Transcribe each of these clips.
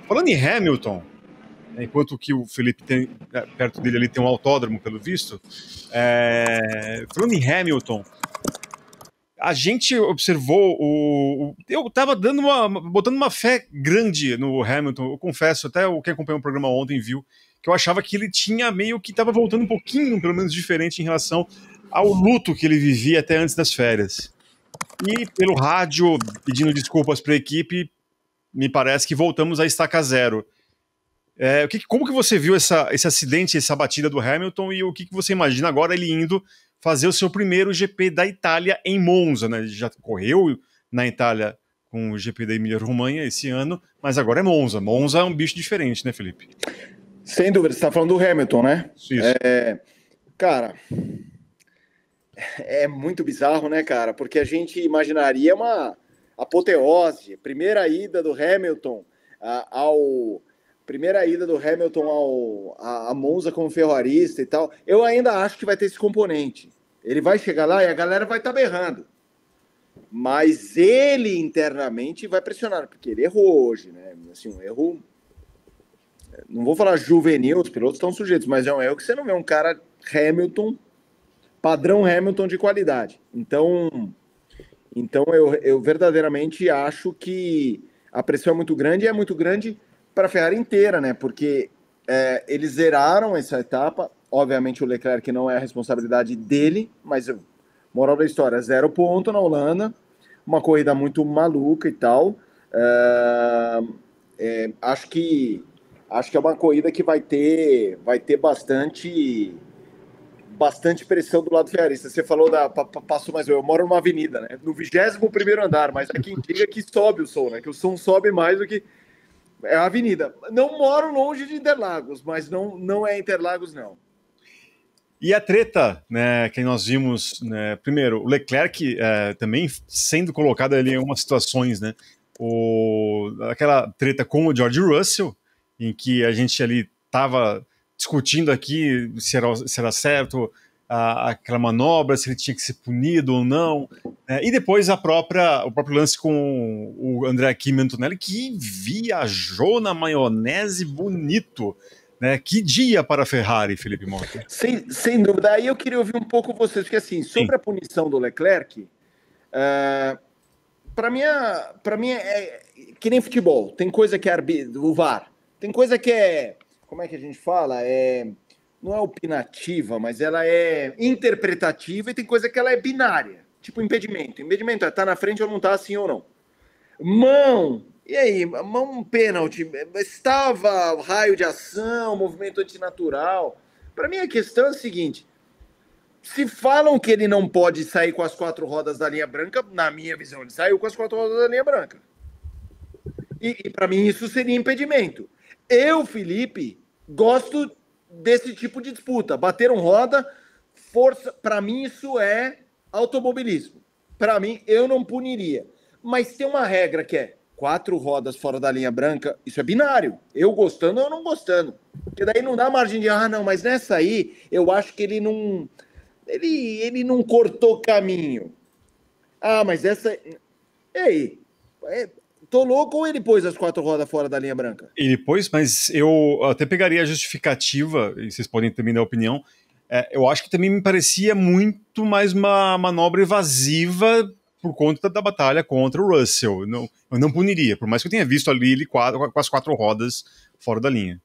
Falando em Hamilton, enquanto que o Felipe tem, perto dele ali tem um autódromo, pelo visto, falando em Hamilton, a gente observou eu estava botando uma fé grande no Hamilton. Eu confesso, até quem acompanhou o programa ontem viu que eu achava que ele tinha meio que estava voltando um pouquinho, pelo menos diferente em relação ao luto que ele vivia até antes das férias. E pelo rádio, pedindo desculpas para a equipe, me parece que voltamos à estaca zero. Como que você viu esse acidente, essa batida do Hamilton, e o que você imagina agora ele indo fazer o seu primeiro GP da Itália em Monza, né? Ele já correu na Itália com o GP da Emília-Romanha esse ano, mas agora é Monza. Monza é um bicho diferente, né, Felipe? Sem dúvida, você está falando do Hamilton, né? Isso. Cara, é muito bizarro, né, cara? Porque a gente imaginaria uma apoteose, primeira ida do Hamilton a Monza como ferroarista e tal. Eu ainda acho que vai ter esse componente. Ele vai chegar lá e a galera vai estar berrando. Mas ele internamente vai pressionar, porque ele errou hoje, né? Assim, um erro... Não vou falar juvenil, os pilotos estão sujeitos, mas é um erro que você não vê um cara Hamilton, padrão Hamilton de qualidade. Então eu verdadeiramente acho que a pressão é muito grande, e é muito grande para a Ferrari inteira, né? Porque eles zeraram essa etapa. Obviamente o Leclerc não é a responsabilidade dele, mas moral da história, 0 ponto na Holanda, uma corrida muito maluca e tal. Acho que é uma corrida que vai ter bastante pressão do lado ferrarista. Você falou passou mais eu moro numa avenida, né? No 21º andar, mas há quem diga que sobe o som, né? Que o som sobe mais do que é a avenida. Não moro longe de Interlagos, mas não é Interlagos, não. E a treta, né, que nós vimos, né, primeiro, o Leclerc também sendo colocado ali em algumas situações, né? Aquela treta com o George Russell, em que a gente ali estava discutindo aqui se era certo aquela manobra, se ele tinha que ser punido ou não, e depois o próprio lance com o André Kimi Antonelli, que viajou na maionese bonito, né? Que dia para a Ferrari, Felipe Mota. Sem dúvida. Aí eu queria ouvir um pouco vocês, porque assim, sobre a punição do Leclerc, para mim é que nem futebol, tem coisa que é o VAR, tem coisa que é, como é que a gente fala? Não é opinativa, mas ela é interpretativa, e tem coisa que ela é binária, tipo impedimento. Impedimento tá na frente ou não tá, sim ou não. Mão, e aí? Mão, pênalti, estava raio de ação, movimento antinatural. Para mim a questão é a seguinte: se falam que ele não pode sair com as 4 rodas da linha branca, na minha visão, ele saiu com as 4 rodas da linha branca. E para mim isso seria impedimento. Eu, Felipe, gosto desse tipo de disputa. Bateram roda, força. Para mim isso é automobilismo. Para mim, eu não puniria. Mas tem uma regra que é 4 rodas fora da linha branca, isso é binário. Eu gostando ou não gostando. Porque daí não dá margem de, não, mas nessa aí, eu acho que ele não cortou caminho. Mas essa... E aí? Tô louco, ou ele pôs as 4 rodas fora da linha branca? Ele pôs, mas eu até pegaria a justificativa, e vocês podem também dar opinião. Eu acho que também me parecia muito mais uma manobra evasiva por conta da batalha contra o Russell. Eu não puniria, por mais que eu tenha visto ali ele com as 4 rodas fora da linha.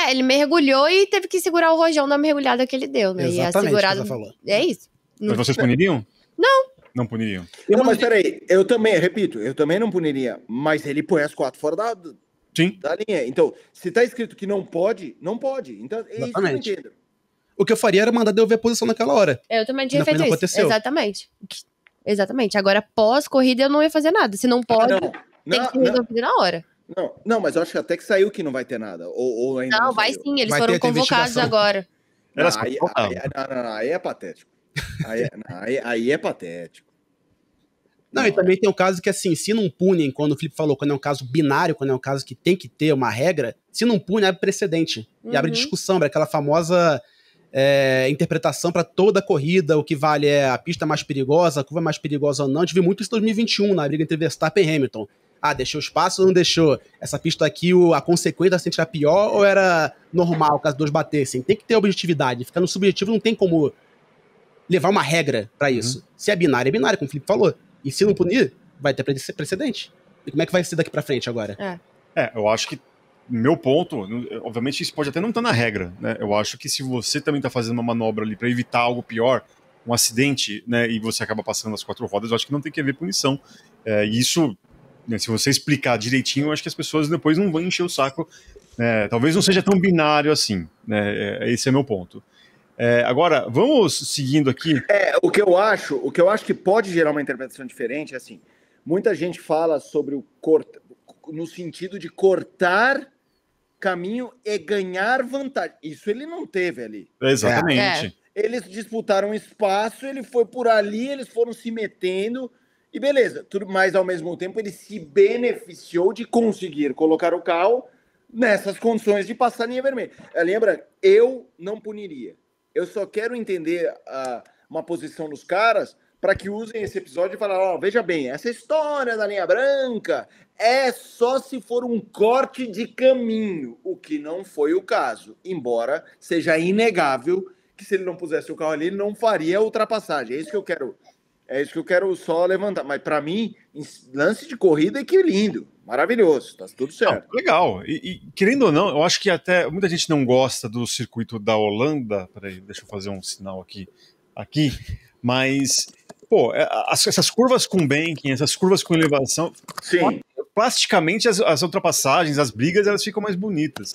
Ele mergulhou e teve que segurar o rojão da mergulhada que ele deu, né? Exatamente, e a segurada... que você falou. É isso. Mas vocês puniriam? Não. Não puniriam. Não, mas peraí, eu também não puniria, mas ele põe as 4 fora da linha. Então, se tá escrito que não pode, não pode. Então, é isso que eu não entendo. O que eu faria era mandar devolver a posição naquela hora. Eu também tinha feito isso. Aconteceu. Exatamente. Agora, pós-corrida, eu não ia fazer nada. Se não pode, tem que ser resolvido na hora. Não, mas eu acho que até que saiu que não vai ter nada. Ou ainda não vai sim, eles foram convocados agora. Aí é patético. Aí é patético. Não, e também tem um caso que, assim, se não punem, quando o Felipe falou, quando é um caso binário, quando é um caso que tem que ter uma regra, se não pune, abre precedente. E abre discussão, abre aquela famosa interpretação para toda a corrida, o que vale é a pista mais perigosa, a curva mais perigosa ou não. A gente viu muito isso em 2021, na briga entre Verstappen e Hamilton. deixou espaço ou não deixou? Essa pista aqui, a consequência da acidente era pior ou era normal caso dois batessem? Tem que ter objetividade. Ficar no subjetivo não tem como levar uma regra pra isso. Se é binário, como o Felipe falou. E se não punir, vai ter precedente. E como é que vai ser daqui pra frente agora? Eu acho que, meu ponto, obviamente isso pode até não estar na regra, né? Eu acho que se você também tá fazendo uma manobra ali pra evitar algo pior, um acidente, né, e você acaba passando as 4 rodas, eu acho que não tem que haver punição. E isso, né, se você explicar direitinho, eu acho que as pessoas depois não vão encher o saco. Talvez não seja tão binário assim, né? Esse é meu ponto. Agora, vamos seguindo aqui. O que eu acho que pode gerar uma interpretação diferente é assim, muita gente fala sobre no sentido de cortar caminho e ganhar vantagem. Isso ele não teve ali. Exatamente. Eles disputaram espaço, ele foi por ali, eles foram se metendo, e beleza, mas ao mesmo tempo ele se beneficiou de conseguir colocar o carro nessas condições de passar linha vermelha. Lembra, eu não puniria. Eu só quero entender uma posição dos caras para que usem esse episódio e falar, veja bem, essa história da linha branca é só se for um corte de caminho, o que não foi o caso, embora seja inegável que se ele não pusesse o carro ali, ele não faria a ultrapassagem. É isso que eu quero só levantar. Mas para mim, lance de corrida, que lindo, maravilhoso, tá tudo certo. Legal. E querendo ou não, eu acho que até muita gente não gosta do circuito da Holanda. Peraí, deixa eu fazer um sinal aqui. Mas, essas curvas com banking, essas curvas com elevação, sim, plasticamente as ultrapassagens, as brigas, elas ficam mais bonitas.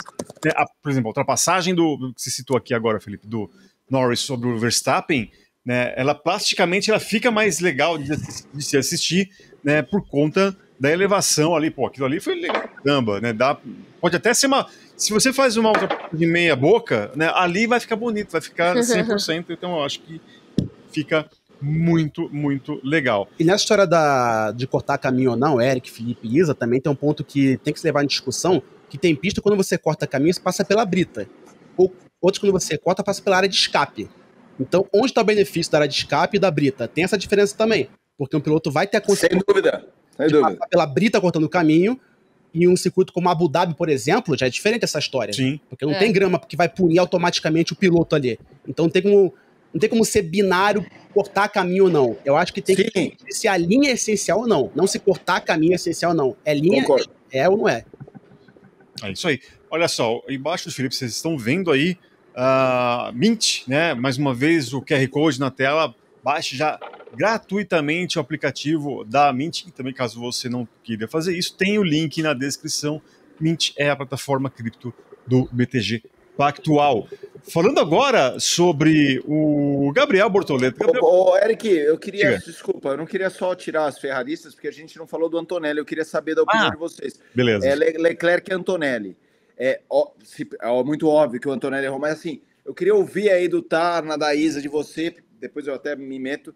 Por exemplo, a ultrapassagem que você citou aqui agora, Felipe, do Norris sobre o Verstappen, né, ela plasticamente ela fica mais legal de se assistir, né, por conta da elevação ali. Aquilo ali foi legal, caramba, né, pode até ser se você faz uma ultrapassagem de meia boca, né, ali vai ficar bonito, vai ficar 100%, então eu acho que fica muito, muito legal. E nessa história de cortar caminho ou não, Eric, Felipe e Isa, também tem um ponto que tem que se levar em discussão, que tem pista quando você corta caminho, você passa pela brita. Ou outros quando você corta, passa pela área de escape. Então, onde está o benefício da área de escape e da brita? Tem essa diferença também, porque um piloto vai ter a consciência de passar pela brita cortando o caminho, e um circuito como Abu Dhabi, por exemplo, já é diferente essa história. Sim. Porque não tem grama que vai punir automaticamente o piloto ali. Então não tem como ser binário cortar caminho ou não. Eu acho que tem que se a linha é essencial ou não. Não se cortar caminho é essencial ou não. Linha ou não é. É isso aí. Olha só, embaixo do Felipe, vocês estão vendo aí Mint, né? Mais uma vez o QR Code na tela. Baixe já gratuitamente o aplicativo da Mint. E também, caso você não queira fazer isso, tem o link na descrição. Mint é a plataforma cripto do BTG Pactual. Falando agora sobre o Gabriel Bortoleto. Eric, desculpa, eu não queria só tirar as ferraristas, porque a gente não falou do Antonelli, eu queria saber da opinião de vocês. Beleza. Leclerc e Antonelli. É muito óbvio que o Antonelli errou, mas assim, eu queria ouvir aí do Tarna, da Isa, de você, depois eu até me meto,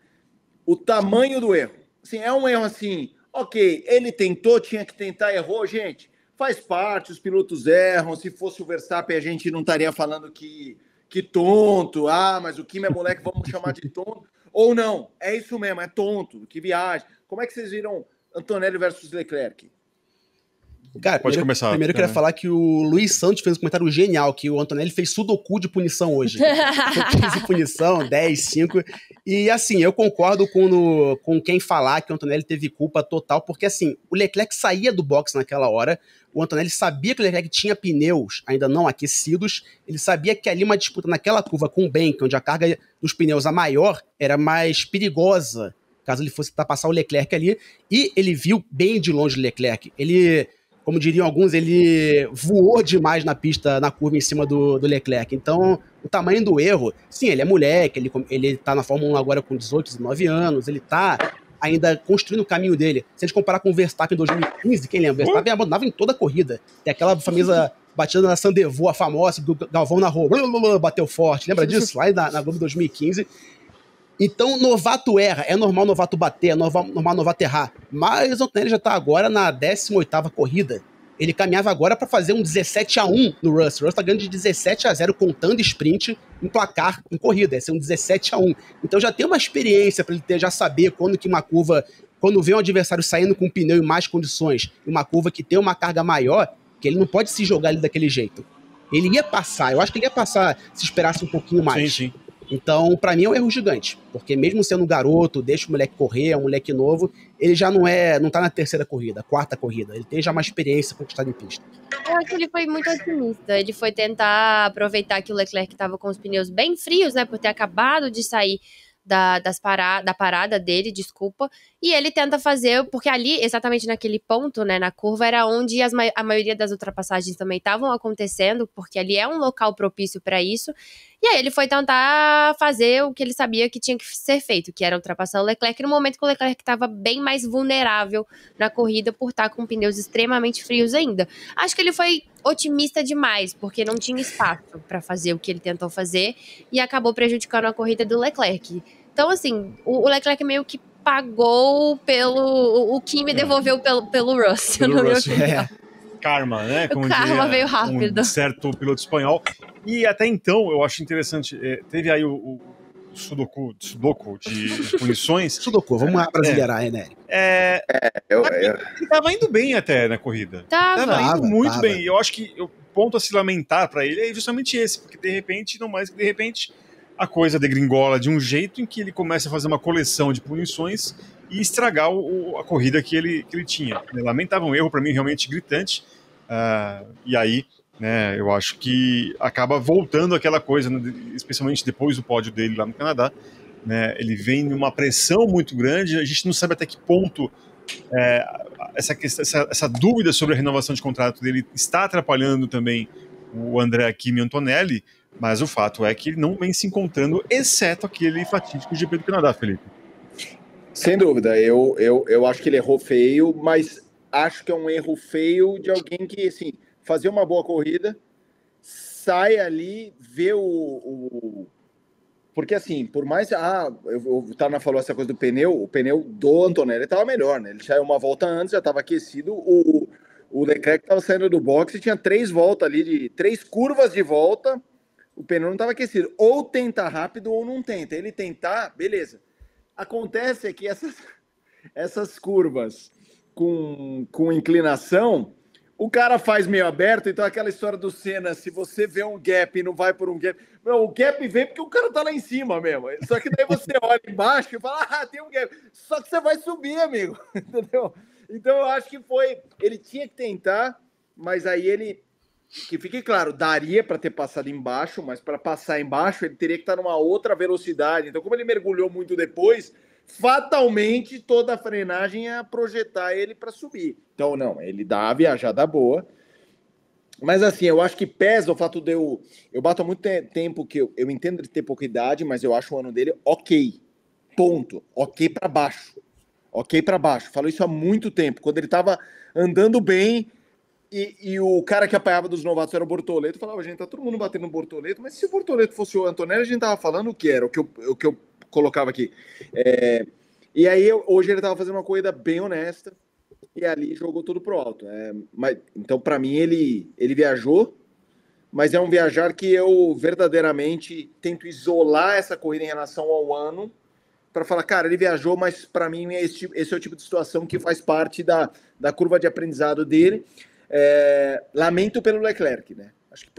o tamanho do erro. Assim, é um erro assim, ok, ele tentou, tinha que tentar, errou, gente. Faz parte, os pilotos erram. Se fosse o Verstappen, a gente não estaria falando que tonto. Mas o Kimi é moleque, vamos chamar de tonto. Ou não, é isso mesmo, é tonto, que viagem. Como é que vocês viram Antonelli versus Leclerc? Cara, primeiro eu queria falar que o Luiz Santos fez um comentário genial, que o Antonelli fez sudoku de punição hoje. 15 punição, 10, 5. E assim, eu concordo com quem falar que o Antonelli teve culpa total, porque assim, o Leclerc saía do box naquela hora, o Antonelli sabia que o Leclerc tinha pneus ainda não aquecidos, ele sabia que ali uma disputa naquela curva com o Bank, onde a carga dos pneus a maior era mais perigosa, caso ele fosse passar o Leclerc ali, e ele viu bem de longe o Leclerc. Ele, como diriam alguns, ele voou demais na pista, na curva em cima do Leclerc. Então, o tamanho do erro, sim, ele é moleque, ele tá na Fórmula 1 agora com 18, 19 anos, ele tá ainda construindo o caminho dele. Se a gente comparar com o Verstappen em 2015, quem lembra? O Verstappen abandonava em toda a corrida. Tem aquela famosa batida na Sandevaux, a famosa, do Galvão na rua, bateu forte, lembra disso? Lá na Globo 2015. Então, novato erra, é normal novato bater, é normal novato errar. Mas o Antonelli já tá agora na 18ª corrida. Ele caminhava agora para fazer um 17-1 no Russell. O Russell tá ganhando de 17-0 contando sprint em placar em corrida. Ia ser um 17-1. Então já tem uma experiência para ele já saber quando quando vê um adversário saindo com um pneu em mais condições, uma curva que tem uma carga maior, que ele não pode se jogar ali daquele jeito. Ele ia passar, eu acho que ele ia passar se esperasse um pouquinho mais. Sim. Então, pra mim é um erro gigante, porque mesmo sendo um garoto, deixa o moleque correr, é um moleque novo, ele já não tá na terceira corrida, quarta corrida, ele tem já uma experiência conquistada em pista. Eu acho que ele foi muito otimista, ele foi tentar aproveitar que o Leclerc estava com os pneus bem frios, né, por ter acabado de sair da parada dele, desculpa, e ele tenta fazer, porque ali, exatamente naquele ponto, né, na curva, era onde a maioria das ultrapassagens também estavam acontecendo, porque ali é um local propício para isso, e aí ele foi tentar fazer o que ele sabia que tinha que ser feito, que era ultrapassar o Leclerc, no momento que o Leclerc estava bem mais vulnerável na corrida, por estar com pneus extremamente frios ainda. Acho que ele foi otimista demais, porque não tinha espaço para fazer o que ele tentou fazer, e acabou prejudicando a corrida do Leclerc. Então, assim, o Leclerc meio que pagou o Kimi devolveu pelo Russell, na minha opinião. Karma, né? Como o karma veio rápido. Um certo piloto espanhol. E até então, eu acho interessante, teve aí o Sudoku de punições. Sudoku, vamos brasileirar, né? Ele tava indo bem até na corrida. Tava indo muito bem. Eu acho que o ponto a se lamentar pra ele é justamente esse, porque de repente, não mais que de repente, a coisa degringola de um jeito em que ele começa a fazer uma coleção de punições e estragar a corrida que ele tinha. Lamentável, um erro para mim realmente gritante. E aí, né, eu acho que acaba voltando aquela coisa, especialmente depois do pódio dele lá no Canadá. Né, ele vem numa pressão muito grande, a gente não sabe até que ponto essa dúvida sobre a renovação de contrato dele está atrapalhando também o André Kimi Antonelli, mas o fato é que ele não vem se encontrando, exceto aquele fatídico GP do Canadá, Felipe. Sem dúvida, eu acho que ele errou feio, mas acho que é um erro feio de alguém que, assim, fazer uma boa corrida, sai ali, vê porque, assim, por mais... o Tana falou essa coisa do pneu, o pneu do Antonelli estava melhor, né? Ele saiu uma volta antes, já estava aquecido, o Leclerc estava saindo do boxe e tinha 3 voltas ali, 3 curvas de volta, o pneu não estava aquecido. Ou tenta rápido ou não tenta. Ele tentar, beleza. Acontece que essas curvas com inclinação, o cara faz meio aberto, então aquela história do Senna, se você vê um gap e não vai por um gap... o gap vem porque o cara tá lá em cima mesmo. Só que daí você olha embaixo e fala, tem um gap. Só que você vai subir, amigo. Entendeu? Então eu acho que ele tinha que tentar, mas aí ele... Que fique claro, daria para ter passado embaixo, mas para passar embaixo ele teria que estar numa outra velocidade. Então, como ele mergulhou muito depois, fatalmente toda a frenagem ia projetar ele para subir. Então, não, ele dá a viajada boa. Mas assim, eu acho que pesa o fato de eu bato há muito tempo que eu entendo de ter pouca idade, mas eu acho o ano dele ok. Ponto. Ok para baixo. Ok para baixo. Falo isso há muito tempo. Quando ele estava andando bem... E o cara que apanhava dos novatos era o Bortoleto, falava, gente, tá todo mundo batendo no Bortoleto, mas se o Bortoleto fosse o Antonelli, a gente tava falando o que era, o que eu colocava aqui. E aí, hoje ele tava fazendo uma corrida bem honesta, e ali jogou tudo pro alto. Então, para mim, ele viajou, mas é um viajar que eu verdadeiramente tento isolar essa corrida em relação ao ano, para falar, cara, ele viajou, mas para mim esse é o tipo de situação que faz parte da curva de aprendizado dele. Lamento pelo Leclerc, né? Acho que,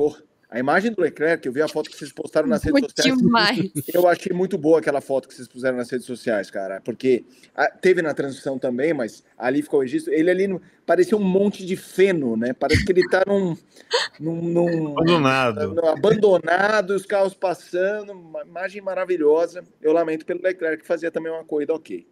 a imagem do Leclerc, eu vi a foto que vocês postaram nas redes sociais. Demais. Eu achei muito boa aquela foto que vocês puseram nas redes sociais, cara, porque teve na transição também, mas ali ficou o registro. Ele ali parecia um monte de feno, né? Parece que ele tá abandonado, os carros passando, uma imagem maravilhosa. Eu lamento pelo Leclerc, que fazia também uma corrida ok.